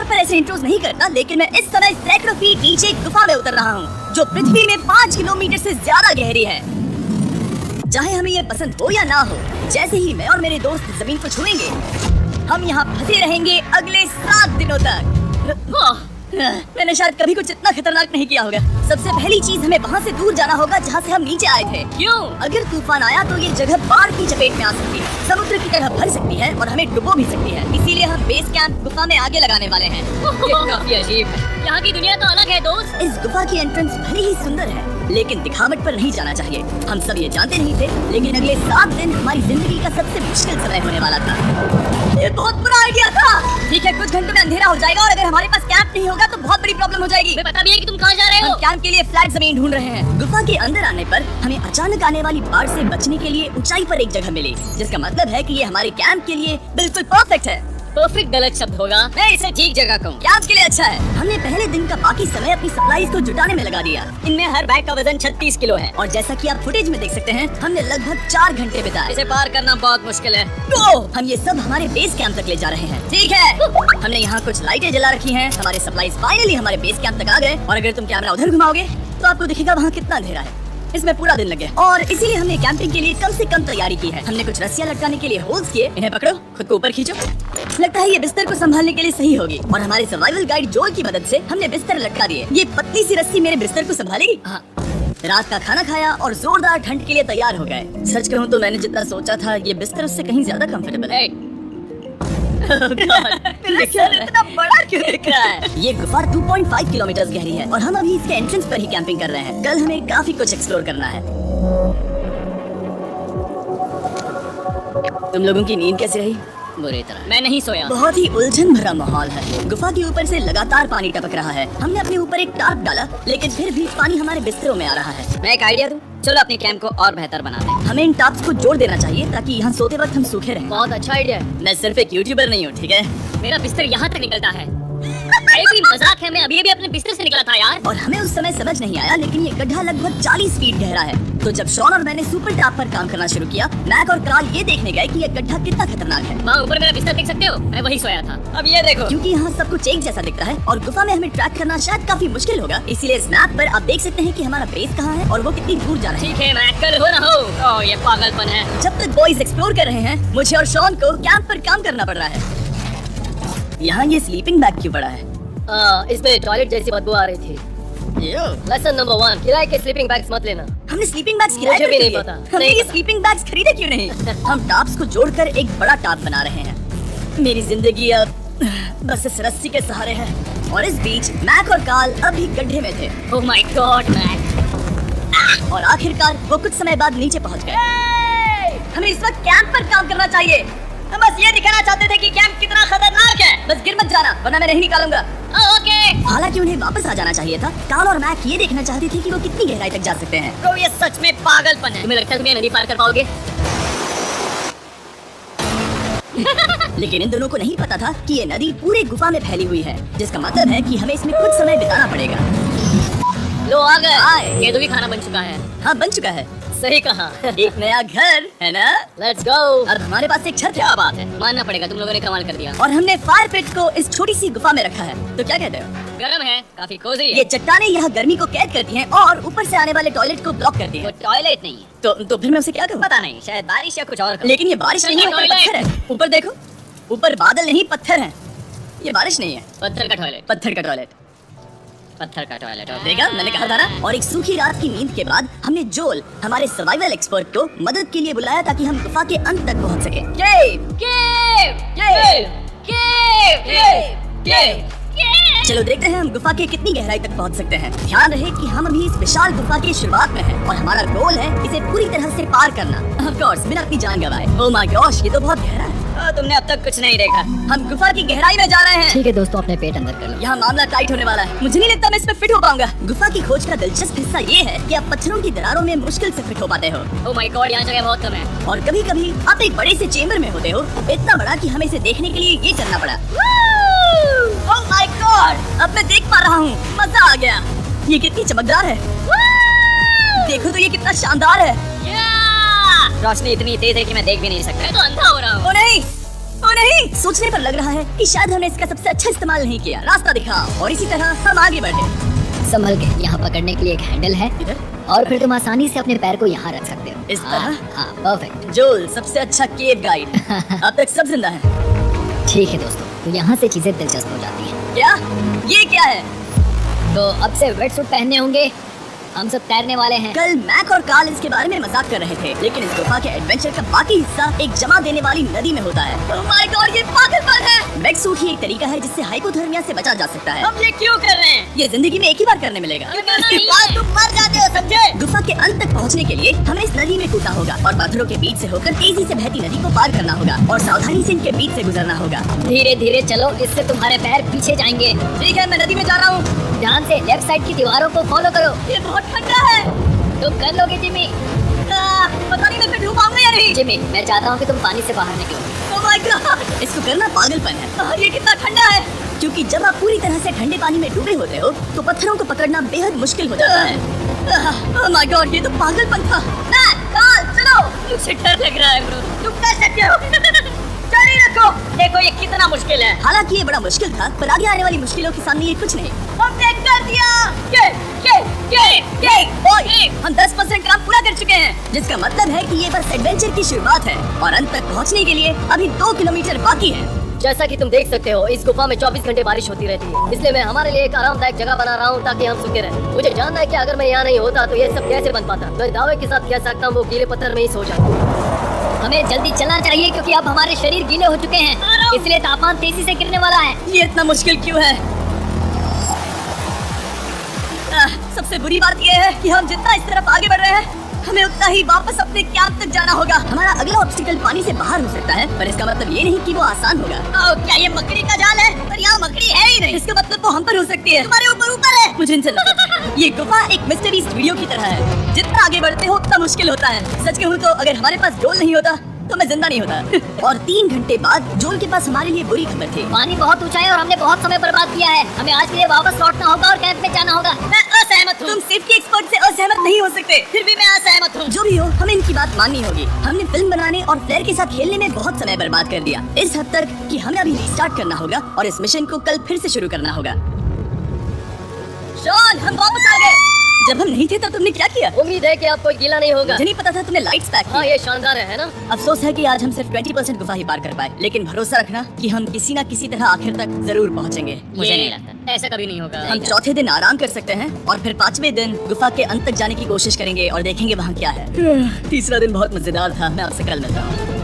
पर ऐसे इंट्रोज नहीं करता, लेकिन मैं इस समय सैकड़ों फीट नीचे एक गुफा में उतर रहा हूँ जो पृथ्वी में 5 किलोमीटर से ज्यादा गहरी है। चाहे हमें ये पसंद हो या ना हो, जैसे ही मैं और मेरे दोस्त जमीन को छुएंगे, हम यहाँ फंसे रहेंगे अगले 7 दिनों तक। मैंने शायद कभी कुछ इतना खतरनाक नहीं किया होगा। सबसे पहली चीज, हमें वहाँ से दूर जाना होगा जहाँ से हम नीचे आए थे। क्यों? अगर तूफान आया तो ये जगह बाढ़ की चपेट में आ सकती है, समुद्र की तरह भर सकती है और हमें डुबो भी सकती है। इसीलिए हम बेस कैंप गुफा में आगे लगाने वाले हैं। काफी अजीब है, यहाँ की दुनिया तो अलग है दोस्त। इस गुफा की एंट्रेंस भले ही सुंदर है, लेकिन दिखावट पर नहीं जाना चाहिए। हम सब ये जानते नहीं थे, लेकिन अगले 7 दिन हमारी जिंदगी का सबसे मुश्किल समय होने वाला था। ये बहुत बुरा आइडिया था। ठीक है, कुछ घंटों में अंधेरा हो जाएगा और अगर हमारे पास कैंप नहीं होगा तो बहुत बड़ी प्रॉब्लम हो जाएगी। मैं पता भी है कि तुम कहाँ जा रहे हो। हम कैंप के लिए फ्लैट जमीन ढूंढ रहे हैं। गुफा के अंदर आने पर हमें अचानक आने वाली बाढ़ से बचने के लिए ऊंचाई पर एक जगह मिली, जिसका मतलब है कि ये हमारे कैंप के लिए बिल्कुल परफेक्ट है। परफेक्ट गलत शब्द होगा, मैं इसे ठीक जगह कहूँ। कैंप के लिए अच्छा है। हमने पहले दिन का बाकी समय अपनी सप्लाईज को जुटाने में लगा दिया। इनमें हर बैग का वजन 36 किलो है और जैसा कि आप फुटेज में देख सकते हैं, हमने लगभग 4 घंटे बिताए। इसे पार करना बहुत मुश्किल है। तो हम ये सब हमारे बेस कैंप तक ले जा रहे हैं। ठीक है, हमने यहाँ कुछ लाइटें जला रखी हैं। हमारे सप्लाईज फाइनली हमारे बेस कैंप तक आ गए और अगर तुम कैमरा उधर घुमाओगे तो आपको दिखेगा वहाँ कितना अंधेरा है। इसमें पूरा दिन लग गया और इसीलिए हमने कैंपिंग के लिए कम से कम तैयारी की है। हमने कुछ रस्सियां लटकाने के लिए होल्स किए। इन्हें पकड़ो, खुद को ऊपर खींचो। लगता है ये बिस्तर को संभालने के लिए सही होगी और हमारे सर्वाइवल गाइड जोल की मदद से हमने बिस्तर लटका दिए। ये पतली सी रस्सी मेरे बिस्तर को संभालेगी। हाँ। रात का खाना खाया और जोरदार ठंड के लिए तैयार हो गए। सच कहूँ तो मैंने जितना सोचा था, ये बिस्तर उससे कहीं ज्यादा कंफर्टेबल है। इतना बड़ा क्यों दिख रहा है? ये गुफा 2.5 किलोमीटर गहरी है और हम अभी इसके एंट्रेंस पर ही कैंपिंग कर रहे हैं। कल हमें काफी कुछ एक्सप्लोर करना है। तुम लोगों की नींद कैसी रही? बुरी तरह। मैं नहीं सोया। बहुत ही उलझन भरा माहौल है। गुफा के ऊपर से लगातार पानी टपक रहा है। हमने अपने ऊपर एक टार्प डाला, लेकिन फिर भी पानी हमारे बिस्तरों में आ रहा है। मैं एक आइडिया दूं? चलो अपने कैंप को और बेहतर बना दें। हमें इन टार्प्स को जोड़ देना चाहिए ताकि यहाँ सोते वक्त हम सूखे रहें। बहुत अच्छा आइडिया है। मैं सिर्फ एक यूट्यूबर नहीं हूँ, ठीक है? मेरा बिस्तर यहाँ तक निकलता है। अरे कोई मजाक है, मैं अभी अभी अपने बिस्तर से निकला था यार। और हमें उस समय समझ नहीं आया, लेकिन ये गड्ढा लगभग 40 फीट गहरा है। तो जब शॉन और मैंने सुपर टैप पर काम करना शुरू किया, मैक और कराल ये देखने गए कि ये गड्ढा कितना खतरनाक है। वहाँ ऊपर मेरा बिस्तर देख सकते हो? मैं वही सोया था। अब ये देखो। क्योंकि यहाँ सब कुछ एक जैसा दिखता है और गुफा में हमें ट्रैक करना शायद काफी मुश्किल होगा, इसीलिए इस मैप पर आप देख सकते हैं कि हमारा बेस कहाँ है और वो कितनी दूर जा रहा है। ठीक है, मैं कल हो ना हो। ओह, ये पागलपन है। जब तक बॉयज एक्सप्लोर कर रहे हैं, मुझे और शॉन को कैंप पर काम करना पड़ रहा है। यहाँ ये स्लीपिंग बैग क्यों पड़ा है? इसमें टॉयलेट जैसी बदबू आ रही थी। लेसन नंबर 1, किराए के स्लीपिंग बैग्स मत लेना। हमने स्लीपिंग बैग्स किराए मुझे भी पर नहीं लिए। पता। हमने ये स्लीपिंग बैग्स खरीदे क्यों नहीं? हम टाप्स को जोड़कर एक बड़ा टाप बना रहे हैं। मेरी जिंदगी अब बस इस रस्सी के सहारे है। और इस बीच मैक और काल अभी गड्ढे में थे। Oh my God Mac. और आखिरकार वो कुछ समय बाद नीचे पहुंच गए। हमें इस वक्त कैंप पर काम करना चाहिए। हम बस ये दिखाना चाहते थे कि कैंप कितना खतरनाक है। बस गिर मत जाना, वरना मैं नहीं निकालूंगा। ओके। हालांकि उन्हें वापस आ जाना चाहिए था। काल और मैक ये देखना चाहते थे कि वो कितनी गहराई तक जा सकते हैं। तो ये सच में पागलपन है। तुम्हें लगता है तुम ये नदी पार कर पाओगे? लेकिन इन दोनों को नहीं पता था कि ये नदी पूरे गुफा में फैली हुई है, जिसका मतलब है कि हमें इसमें कुछ समय बिताना पड़ेगा। लो आ गए। आए। ये तो भी खाना बन चुका है। हाँ, बन चुका है। सही कहा। एक नया घर है ना? Let's go. अब हमारे पास एक छत है। क्या बात है, मानना पड़ेगा, तुम लोगों ने कमाल कर दिया। और हमने फायर पिट को इस छोटी सी गुफा में रखा है। तो क्या कहते हो? गर्म है, काफी कोजी है। ये चट्टानें यहाँ गर्मी को कैद करती हैं और ऊपर से आने वाले टॉयलेट को ब्लॉक करती वो हैं। टॉयलेट नहीं है। तो फिर मैं उसे क्या कहूँ? पता नहीं, शायद बारिश या कुछ और। लेकिन ये बारिश नहीं है, ऊपर टॉयलेट। पत्थर है। ऊपर देखो, ऊपर बादल नहीं पत्थर हैं। ये बारिश नहीं है, पत्थर का टॉयलेट। पत्थर का टॉयलेट। पत्थर का टॉयलेट। देखा, मैंने कहा था ना। और एक सूखी रात की नींद के बाद हमने जोल, हमारे सर्वाइवल एक्सपर्ट को मदद के लिए बुलाया ताकि हम गुफा के अंत तक पहुंच सके। चलो देखते हैं हम गुफा के कितनी गहराई तक पहुंच सकते हैं। ध्यान रहे कि हम अभी इस विशाल गुफा की शुरुआत में हैं और हमारा गोल है इसे पूरी तरह से पार करना। ऑफ कोर्स, बिना अपनी जान गंवाए। ओह माय गॉश, ये तो बहुत गहरा है। तुमने अब तक कुछ नहीं देखा। हम गुफा की गहराई में जा रहे हैं। ठीक है दोस्तों, अपने पेट अंदर कर लो। यहाँ मामला टाइट होने वाला है। मुझे नहीं लगता मैं इसमें फिट हो पाऊंगा। गुफा की खोज का दिलचस्प हिस्सा ये है कि आप पत्थरों की दरारों में मुश्किल से फिट हो पाते हो। ओह माय गॉड, यहाँ जगह बहुत कम है। और कभी कभी आप एक बड़े से चेम्बर में होते हो, इतना बड़ा कि हमें इसे देखने के लिए ये करना पड़ा। ओह माय गॉड, अब मैं देख पा रहा हूँ। मजा आ गया। ये कितनी चमकदार है। देखो तो ये कितना शानदार है। रोशनी इतनी तेज है कि मैं देख भी नहीं सकता। मैं तो अंधा हो रहा हूँ। ओ नहीं, ओ नहीं, सोचने पर लग रहा है कि शायद हमने इसका सबसे अच्छा इस्तेमाल नहीं किया। रास्ता दिखाओ और इसी तरह हम आगे बढ़े। संभल के, यहाँ पकड़ने के लिए एक हैंडल है इधर? और फिर तुम आसानी से अपने पैर को यहाँ रख सकते हो। इस तरह? हाँ, परफेक्ट। जोल सबसे अच्छा केव गाइड। अब तक सब जिंदा है। ठीक है दोस्तों, तो यहाँ से चीजें दिलचस्प हो जाती हैं। क्या? ये क्या है? तो अब से वेट सूट पहनने होंगे, हम सब तैरने वाले हैं। कल मैक और कार्ल इसके बारे में मजाक कर रहे थे, लेकिन इस गुफा के एडवेंचर का बाकी हिस्सा एक जमा देने वाली नदी में होता है। Oh my God, ये पागलपन है। वेट सूट ही एक तरीका है जिससे हाइपोथर्मिया से बचा जा सकता है। हम ये क्यों कर रहे हैं? ये जिंदगी में एक ही बार करने मिलेगा। इसके बाद तुम मर जाते हो, समझे? गुफा के अंत तक पहुंचने के लिए हमें इस नदी में कूदना होगा और पत्थरों के बीच से होकर तेजी से बहती नदी को पार करना होगा और सावधानी से इनके बीच से गुजरना होगा। धीरे धीरे चलो, इससे तुम्हारे पैर पीछे जाएंगे। ठीक है, मैं नदी में जा रहा हूँ। ध्यान से लेफ्ट साइड की दीवारों को फॉलो करो। ये बहुत ठंडा है। तुम कर लोगे जिमी। पता नहीं मैं फिर डूब पाऊंगा या नहीं। जिमी, मैं चाहता हूँ कि तुम पानी से बाहर निकलो। Oh my God, इसको करना पागलपन है। ये कितना ठंडा है। क्योंकि जब आप पूरी तरह से ठंडे पानी में डूबे होते हो तो पत्थरों को पकड़ना बेहद मुश्किल हो जाता है। Oh my God, ये तो पागलपन था। कार्ल, चलो। मुझे डर लग रहा है ब्रो। तुम कर सकते हो। जारी रखो। देखो ये कितना मुश्किल है। हालांकि ये बड़ा मुश्किल था, पर आगे आने वाली मुश्किलों के सामने ये कुछ नहीं। हमने कर दिया। ओए, हम 10% काम पूरा कर चुके हैं, जिसका मतलब है कि ये बस एडवेंचर की शुरुआत है और अंत तक पहुंचने के लिए अभी 2 किलोमीटर बाकी है। जैसा कि तुम देख सकते हो, इस गुफा में 24 घंटे बारिश होती रहती है, इसलिए मैं हमारे लिए एक आरामदायक जगह बना रहा हूँ ताकि हम सूखे रहें। मुझे जानना है कि अगर मैं यहाँ नहीं होता तो ये सब कैसे बन पाता। मैं दावे के साथ कह सकता हूँ वो गीले पत्थर में ही सो जाता। हमें जल्दी चलना चाहिए क्योंकि अब हमारे शरीर गीले हो चुके हैं, इसलिए तापमान तेजी से गिरने वाला है। ये इतना मुश्किल क्यों है? सबसे बुरी बात यह है कि हम जितना इस तरफ आगे बढ़ रहे हैं हमें उतना ही वापस अपने कैंप तक जाना होगा। हमारा अगला ऑब्स्टिकल पानी से बाहर हो सकता है, पर इसका मतलब ये नहीं कि वो आसान होगा। क्या ये मकड़ी का जाल है? पर यहाँ मकड़ी है ही नहीं। इसका मतलब वो हम पर हो सकती है। तुम्हारे ऊपर है। मुझे इनसे नफरत है। ये गुफा एक मिस्ट्री वीडियो की तरह है, जितना आगे बढ़ते हो उतना मुश्किल होता है। सच कहूँ तो अगर हमारे पास जोल नहीं होता तो मैं जिंदा नहीं होता। और 3 घंटे बाद जोल के पास हमारे लिए बुरी खबर थी। पानी बहुत ऊंचा है और हमने बहुत समय बर्बाद किया है। हमें आज के लिए वापस लौटना होगा और कैंप में जाना होगा। मैं असहमत हूँ। तुम सेफ्टी एक्सपर्ट से असहमत नहीं हो सकते। फिर भी मैं असहमत हूँ। जो भी हो, हमें इनकी बात माननी होगी। हमने फिल्म बनाने और फ्लेयर के साथ खेलने में बहुत समय बर्बाद कर दिया, इस हद तक कि हमें अभी रिस्टार्ट करना होगा और इस मिशन को कल फिर से शुरू करना होगा। शॉन, हम वापस आ गए। जब हम नहीं थे तब तुमने क्या किया? उम्मीद है कि आप कोई गीला नहीं होगा। मुझे नहीं पता था तुमने लाइट्स पैक हाँ, की। ये शानदार है ना? अफसोस है कि आज हम सिर्फ 20% गुफा ही पार कर पाए, लेकिन भरोसा रखना कि हम किसी न किसी तरह आखिर तक जरूर पहुंचेंगे। मुझे नहीं लगता ऐसा कभी नहीं होगा। हम चौथे दिन आराम कर सकते हैं और फिर 5वें दिन गुफा के अंत तक जाने की कोशिश करेंगे और देखेंगे वहाँ क्या है। तीसरा दिन बहुत मजेदार था। मैं आपसे कल मिलता हूँ।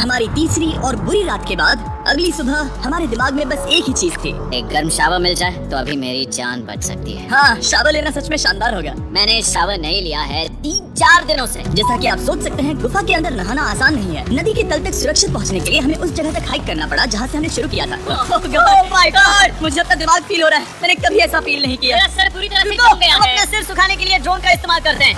हमारी तीसरी और बुरी रात के बाद अगली सुबह हमारे दिमाग में बस एक ही चीज थी। एक गर्म शावर मिल जाए तो अभी मेरी जान बच सकती है। हाँ, शावर लेना सच में शानदार होगा। मैंने शावर नहीं लिया है 3-4 दिनों से। जैसा कि आप सोच सकते हैं, गुफा के अंदर नहाना आसान नहीं है। नदी के तल तक सुरक्षित पहुंचने के लिए हमें उस जगह तक हाइक करना पड़ा जहाँ से हमने शुरू किया था। Oh my God! मुझे अपना दिमाग फील हो रहा है। मैंने कभी ऐसा फील नहीं किया। मेरा सर पूरी तरह से रुको, सूख गया हम है। अपना सिर सुखाने के लिए ड्रोन का इस्तेमाल करते हैं।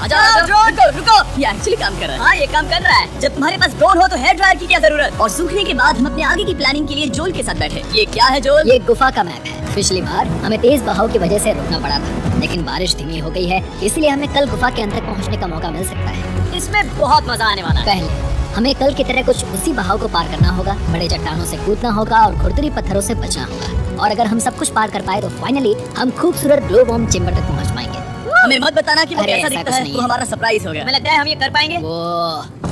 रुको, ये एक्चुअली काम कर रहा है। हाँ, ये काम कर रहा है। जब तुम्हारे पास ड्रोन हो तो हेयर ड्रायर की क्या जरूरत? और सूखने के बाद हम अपने आगे की प्लानिंग के लिए जोल के साथ बैठे। ये क्या है जोल? ये गुफा का मैप है। पिछली बार हमें तेज बहाव की वजह से रुकना पड़ा था, लेकिन बारिश धीमी हो गई है, इसलिए हमें कल गुफा के अंत तक पहुंचने का मौका मिल सकता है। इसमें बहुत मजा आने वाला है। पहले हमें कल की तरह कुछ उसी बहाव को पार करना होगा, बड़े चट्टानों से कूदना होगा और खुरदुरी पत्थरों से बचना होगा। और अगर हम सब कुछ पार कर पाए तो फाइनली हम खूबसूरत ग्लो बॉम्ब चेम्बर तक पहुंच पाएंगे। हमें मत बताना कि वो अरे, कैसा ऐसा दिखता कुछ है। नहीं वो है। हमारा सरप्राइज होगा। हमें लगता है हम ये कर पाएंगे।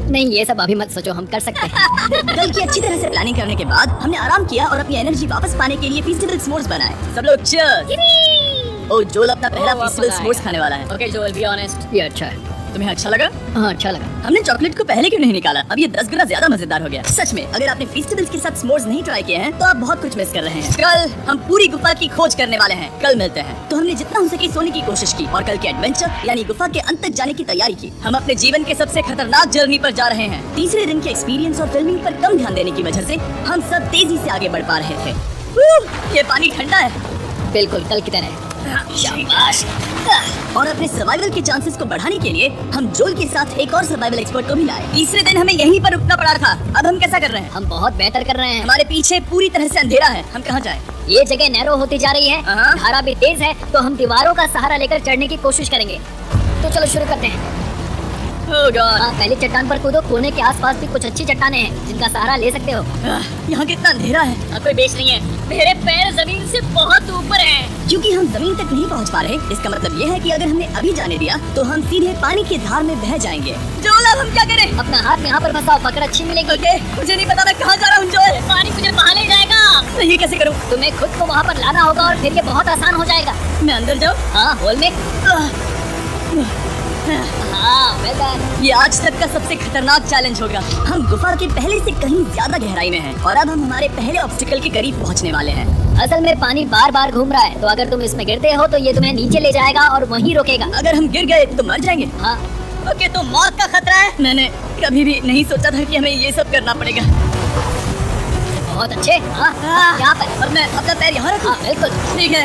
नहीं, ये सब अभी मत सोचो, हम कर सकते हैं। कल की अच्छी तरह से प्लानिंग करने के बाद हमने आराम किया और अपनी एनर्जी वापस पाने के लिए फेस्टिवल s'mores बनाए। सब लोग cheers! ओ, जोल अपना पहला फेस्टिवल s'mores खाने वाला है। ओके जोल, बी ऑनेस्ट, ये अच्छा है। तुम्हें अच्छा लगा? हाँ, अच्छा लगा। हमने चॉकलेट को पहले क्यों नहीं निकाला? अब ये 10 गुना ज्यादा मजेदार हो गया। सच में, अगर आपने फेस्टिवल्स के साथ s'mores नहीं ट्राई किए हैं तो आप बहुत कुछ मिस कर रहे हैं। कल हम पूरी गुफा की खोज करने वाले हैं। कल मिलते हैं। तो हमने जितना हो सके सोने की कोशिश की और कल के एडवेंचर यानी गुफा के अंत तक जाने की तैयारी की। हम अपने जीवन के सबसे खतरनाक जर्नी पर जा रहे हैं। तीसरे दिन के एक्सपीरियंस और फिल्मिंग पर कम ध्यान देने की वजह से हम सब तेजी से आगे बढ़ पा रहे थे। ये पानी ठंडा है। बिल्कुल कल की तरह। शाबाश। और अपने सर्वाइवल के चांसेस को बढ़ाने के लिए हम जोल के साथ एक और सर्वाइवल एक्सपर्ट को भी लाए। तीसरे दिन हमें यहीं पर रुकना पड़ा था। अब हम कैसा कर रहे हैं? हम बहुत बेहतर कर रहे हैं। हमारे पीछे पूरी तरह से अंधेरा है। हम कहाँ जाएं? ये जगह नैरो होती जा रही है, हाँ। धारा भी तेज है, तो हम दीवारों का सहारा लेकर चढ़ने की कोशिश करेंगे। तो चलो शुरू करते हैं। Oh God! हाँ, पहली चट्टान पर कूदो। कोने के आसपास भी कुछ अच्छी चट्टानें हैं जिनका सहारा ले सकते हो। यहाँ कितना अंधेरा है। कोई बेस नहीं है। मेरे पैर जमीन से बहुत ऊपर हैं। क्योंकि हम जमीन तक नहीं पहुँच पा रहे, इसका मतलब ये है कि अगर हमने अभी जाने दिया तो हम सीधे पानी की धार में बह जाएंगे। जोल, अब हम क्या करें? अपना हाथ यहाँ पर फंसाओ, पकड़ अच्छी मिलेगी। ओके, मुझे नहीं पता मैं कहाँ जा रहा हूँ जोल। पानी मुझे वहाँ ले जाएगा। मैं ये कैसे करूँ? तुम्हें खुद को वहाँ पर लाना होगा और फिर ये बहुत आसान हो जाएगा। मैं अंदर जाऊँ? हाँ, होल में। हाँ, well done। ये आज तक का सबसे खतरनाक चैलेंज होगा। हम गुफा के पहले से कहीं ज्यादा गहराई में हैं और अब हम हमारे पहले ऑब्स्टिकल के करीब पहुंचने वाले हैं। असल में पानी बार बार घूम रहा है, तो अगर तुम इसमें गिरते हो तो ये तुम्हें नीचे ले जाएगा और वहीं रोकेगा। अगर हम गिर गए तो मर जाएंगे। हाँ। ओके, तो मौत का खतरा है। मैंने कभी भी नहीं सोचा था कि हमें ये सब करना पड़ेगा। बहुत अच्छे। हाँ, यहाँ पर। और मैं अपना पैर यहाँ रखूँ? हाँ, बिल्कुल। ठीक है।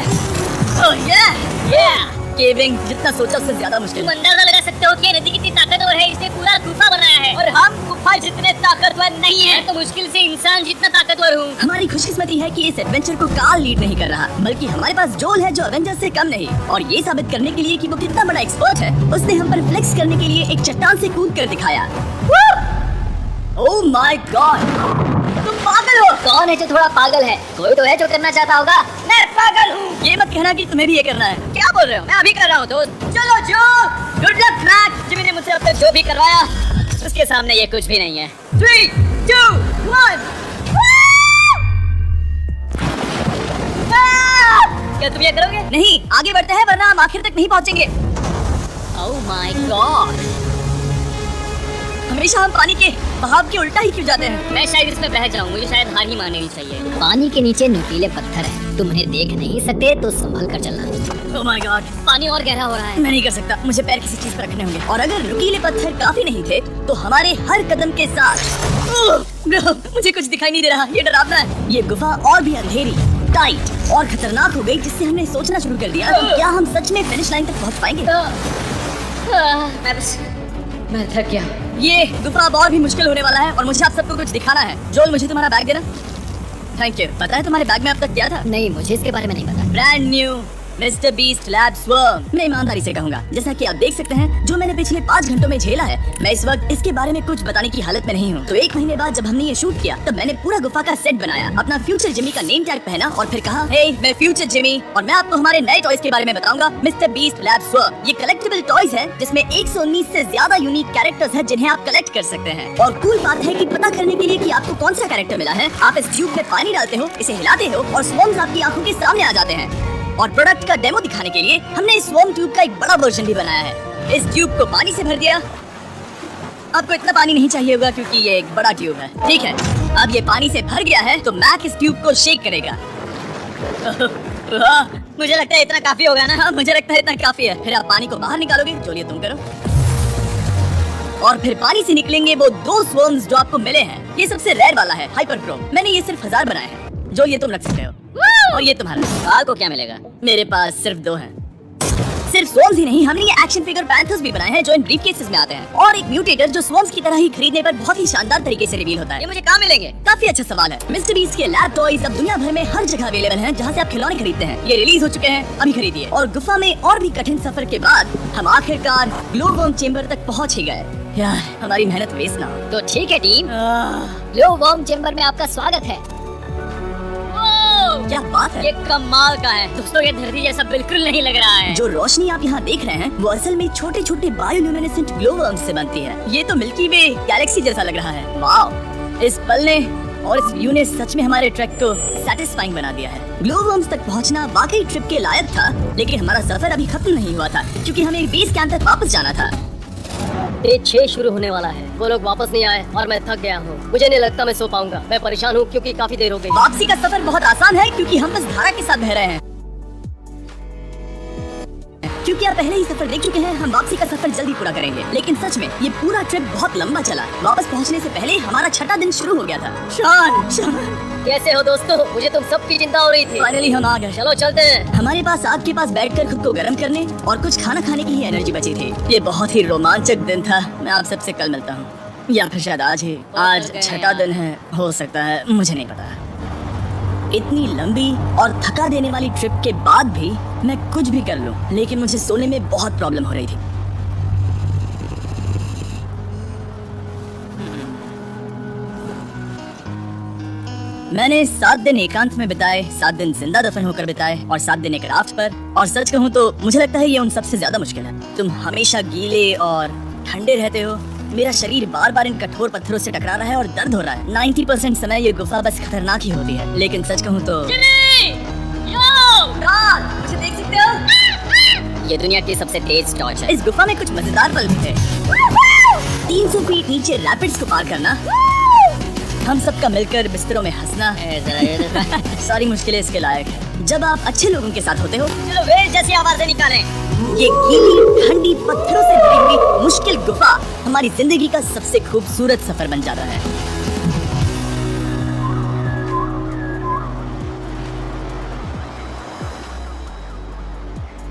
ओह ये केविंग जितना सोचा उससे ज्यादा मुश्किल। तुम अंदाजा लगा सकते हो कि नदी कितनी ताकतवर है। इसने पूरा गुफा बनाया है और हम गुफा जितने ताकतवर नहीं है। मैं तो मुश्किल से इंसान जितना ताकतवर हूँ। हमारी खुशकिस्मती है कि इस एडवेंचर को कार्ल लीड नहीं कर रहा, बल्कि हमारे पास जोल है जो एवेंजर्स से कम नहीं। और ये साबित करने के लिए कि वो कितना बड़ा एक्सपर्ट है, उसने हम पर फ्लेक्स करने के लिए एक चट्टान से कूद कर दिखाया। ओह माय गॉड, तुम पागल हो। कौन है जो थोड़ा पागल है? कोई तो है जो करना चाहता होगा। मैं पागल हूँ। ये मत कहना कि तुम्हें भी ये करना है। क्या बोल रहे हो? मैं अभी कर रहा हूँ दोस्त। चलो जो, गुड लक मैक। जिमी ने मुझसे अब तक जो भी करवाया उसके सामने ये कुछ भी नहीं है। 3, 2, 1। क्या तुम ये करोगे? नहीं, आगे बढ़ते हैं वरना हम आखिर तक नहीं पहुँचेंगे। ओह माय गॉड, हमेशा हम पानी के बहाव के उल्टा ही क्यों जाते हैं? मैं शायद इसमें बह जाऊं। मुझे शायद हार ही माननी चाहिए। पानी के नीचे नुकीले पत्थर हैं। तुम उन्हें देख नहीं सकते तो संभल कर चलना। ओह माय गॉड, पानी और गहरा हो रहा है। मैं नहीं कर सकता। मुझे पैर किसी चीज पर रखने होंगे। और अगर नुकीले पत्थर काफी नहीं थे तो हमारे हर कदम के साथ ब्रो, मुझे कुछ दिखाई नहीं दे रहा। ये डरावना है। ये गुफा और भी अंधेरी, टाइट और खतरनाक हो गई, जिससे हमने सोचना शुरू कर दिया कि क्या हम सच में फिनिश लाइन तक पहुंच पाएंगे। मैं थक गया। ये गुफा अब और भी मुश्किल होने वाला है और मुझे आप सबको कुछ दिखाना है। जोल, मुझे तुम्हारा बैग देना। Thank you. पता है तुम्हारे बैग में अब तक क्या था? नहीं, मुझे इसके बारे में नहीं पता। Brand new mister beast lab swarm. मैं ईमानदारी से कहूंगा, जैसा कि आप देख सकते हैं, जो मैंने पिछले 5 घंटों में झेला है, मैं इस वक्त इसके बारे में कुछ बताने की हालत में नहीं हूँ। तो 1 महीने बाद जब हमने ये शूट किया, तब मैंने पूरा गुफा का सेट बनाया, अपना फ्यूचर जिमी का नेम टैग पहना और फिर कहा, हे मैं फ्यूचर जिमी और मैं आपको हमारे नए टॉयज के बारे में बताऊंगा, मिस्टर बीस्ट लैब स्वर्म। ये कलेक्टेबल टॉयज है जिसमें 119 से ज्यादा यूनिक कैरेक्टर्स हैं जिन्हें आप कलेक्ट कर सकते हैं। और कूल बात है कि पता करने के लिए कि आपको कौन सा कैरेक्टर मिला है, आप इस ट्यूब में पानी डालते हो, इसे हिलाते हो और स्वॉर्म्स आपकी आंखों के सामने आ जाते हैं। और प्रोडक्ट का डेमो दिखाने के लिए हमने इस स्वॉर्म ट्यूब का एक बड़ा वर्जन भी बनाया है। इस ट्यूब को पानी से भर दिया। आपको इतना पानी नहीं चाहिए होगा क्योंकि ये एक बड़ा ट्यूब है। ठीक है, अब ये पानी से भर गया है तो मैक इस ट्यूब को शेक करेगा। मुझे लगता है इतना काफी होगा ना? हाँ, मुझे लगता है इतना काफी है। फिर आप पानी को बाहर निकालोगे। चलिए तुम करो। और फिर पानी से निकलेंगे वो 2 स्वॉर्म्स जो आपको मिले हैं। ये सबसे रेयर वाला है, हाइपरक्रोम। मैंने ये सिर्फ 1000 बनाए हैं। जो ये तुम रख सकते हो और ये तुम्हारा। आपको क्या मिलेगा? मेरे पास सिर्फ 2 हैं। सिर्फ स्वॉर्म्स ही नहीं, हमने ये एक्शन फिगर पैंथर्स भी बनाए हैं जो इन ब्रीफकेसेस में आते हैं, और एक म्यूटेटर जो स्वॉर्म्स की तरह ही खरीदने पर बहुत ही शानदार तरीके से रिवील होता है। ये मुझे कहाँ मिलेंगे? काफी अच्छा सवाल है। मिस्टर बीस्ट के लैब टॉयज अब दुनिया भर में हर जगह अवेलेबल हैं जहाँ से आप खिलौने खरीदते हैं। ये रिलीज हो चुके हैं, अभी खरीदिए। और गुफा में और भी कठिन सफर के बाद हम आखिरकार ग्लोवर्म चेम्बर तक पहुँच ही गए। यार, हमारी मेहनत वेस्ट ना हो। तो ठीक है टीम, ग्लोवर्म चेम्बर में आपका स्वागत है। क्या बात है, ये कमाल का है दोस्तों। ये धरती जैसा बिल्कुल नहीं लग रहा है। जो रोशनी आप यहाँ देख रहे हैं वो असल में छोटे छोटे बायोल्यूमिनेसेंट ग्लोवर्म्स से बनती है। ये तो मिल्की वे गैलेक्सी जैसा लग रहा है। वाओ, इस पल ने और इस व्यू ने सच में हमारे ट्रैक को सेटिस्फाइंग बना दिया है। ग्लोवर्म्स तक पहुँचना वाकई ट्रिप के लायक था, लेकिन हमारा सफर अभी खत्म नहीं हुआ था क्योंकि हमें बेस कैंप तक वापस जाना था। डे 6 शुरू होने वाला है। वो लोग वापस नहीं आए और मैं थक गया हूँ। मुझे नहीं लगता मैं सो पाऊंगा। मैं परेशान हूँ क्योंकि काफी देर हो गई। वापसी का सफर बहुत आसान है क्योंकि हम बस धारा के साथ बह रहे हैं। क्योंकि आप पहले ही सफर देख चुके हैं, हम वापसी का सफर जल्दी पूरा करेंगे। लेकिन सच में ये पूरा ट्रिप बहुत लंबा चला। वापस पहुंचने से पहले हमारा 6वां दिन शुरू हो गया था। शान, कैसे हो दोस्तों? मुझे तुम सबकी चिंता हो रही थी। फाइनली हम आ गए। चलो चलते हैं। हमारे पास आग के पास बैठकर खुद को गर्म करने और कुछ खाना खाने की ही एनर्जी बची थी। ये बहुत ही रोमांचक दिन था। मैं आप सबसे कल मिलता हूँ, या फिर शायद आज ही। आज 6वां दिन है, हो सकता है, मुझे नहीं पता। इतनी लंबी और थका देने वाली ट्रिप के बाद भी मैं कुछ भी कर लूं, लेकिन मुझे सोने में बहुत प्रॉब्लम हो रही थी। मैंने 7 दिन एकांत में बिताए, 7 दिन जिंदा दफन होकर बिताए और 7 दिन एक राफ्ट पर। और सच कहूँ तो मुझे लगता है ये उन सबसे ज्यादा मुश्किल है। तुम हमेशा गीले और ठंडे रहते हो। मेरा शरीर बार बार इन कठोर पत्थरों से टकरा रहा है और दर्द हो रहा है। 90% समय ये गुफा बस खतरनाक ही होती है। लेकिन सच कहूँ तो मुझे देख सकते हो? ये दुनिया की सबसे तेज टॉर्च है। इस गुफा में कुछ मजेदार पल भी थे। 300 फीट नीचे रैपिड्स को पार करना, हम सबका मिलकर बिस्तरों में हंसना, सारी मुश्किलें इसके लायक है। जब आप अच्छे लोगों के साथ होते हो, चलो वेल जैसी आवाजें निकालें। ये गीली ठंडी पत्थरों से भरी हुई मुश्किल गुफा हमारी जिंदगी का सबसे खूबसूरत सफर बन जाता है।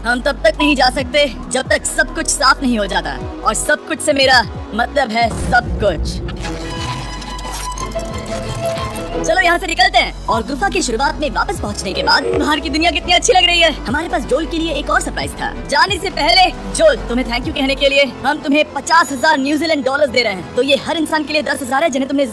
हम तब तक नहीं जा सकते जब तक सब कुछ साफ नहीं हो जाता। और सब कुछ से मेरा मतलब है सब कुछ। चलो यहाँ से निकलते हैं। और गुफा की शुरुआत में वापस पहुँचने के बाद बाहर की दुनिया कितनी अच्छी लग रही है। हमारे पास जोल के लिए एक और सरप्राइज था। जाने से पहले जोल, तुम्हें थैंक यू कहने के लिए हम तुम्हें 50,000 न्यूजीलैंड डॉलर्स दे रहे हैं। तो ये हर इंसान के लिए 10,000 है जिन्हें तुमने